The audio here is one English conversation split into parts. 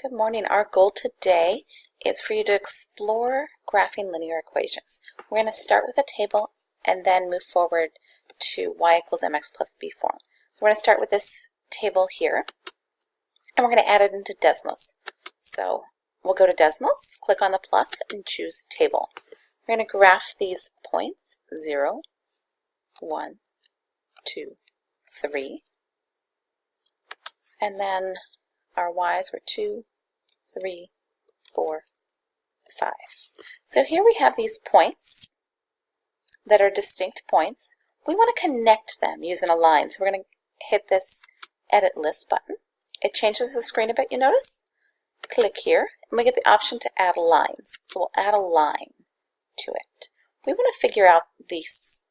Good morning. Our goal today is for you to explore graphing linear equations. We're going to start with a table and then move forward to y equals mx plus b form. So we're going to start with this table here, and we're going to add it into Desmos. So we'll go to Desmos, click on the plus, and choose Table. We're going to graph these points, 0, 1, 2, 3, and then our y's were 2, 3, 4, 5. So here we have these points that are distinct points. We want to connect them using a line. So we're going to hit this Edit List button. It changes the screen a bit, you notice? Click here, and we get the option to add lines. So we'll add a line to it. We want to figure out this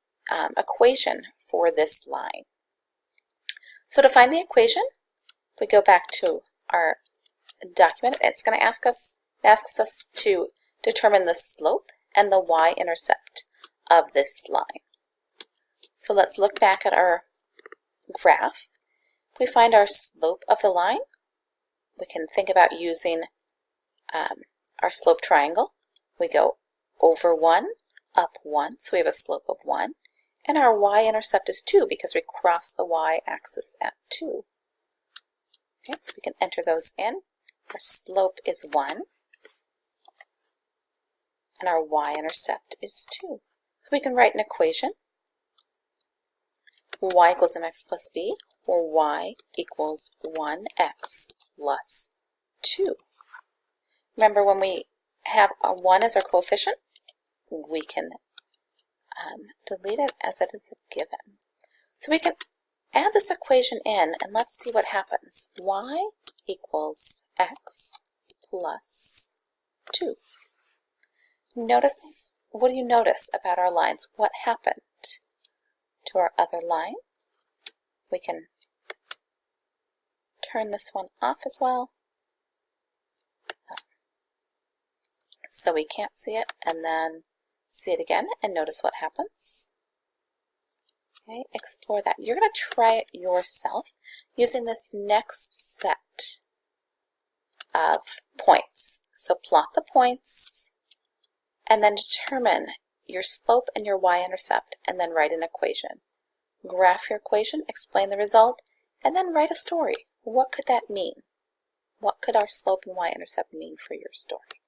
equation for this line. So to find the equation, we go back to our document. It's going to asks us to determine the slope and the y-intercept of this line. So let's look back at our graph. We find our slope of the line. We can think about using our slope triangle. We go over 1, up 1, so we have a slope of 1. And our y-intercept is 2 because we cross the y-axis at 2. Okay, so we can enter those in. Our slope is 1, and our y-intercept is 2. So we can write an equation, y equals mx plus b, or y equals 1x plus 2. Remember, when we have a 1 as our coefficient, we can delete it as it is a given. So we can add this equation in, and let's see what happens. Y equals x plus 2. Notice, what do you notice about our lines? What happened to our other line? We can turn this one off as well, so we can't see it, and then see it again and notice what happens. Okay, explore that. You're going to try it yourself using this next set of points. So plot the points and then determine your slope and your y-intercept, and then write an equation. Graph your equation, explain the result, and then write a story. What could that mean? What could our slope and y-intercept mean for your story?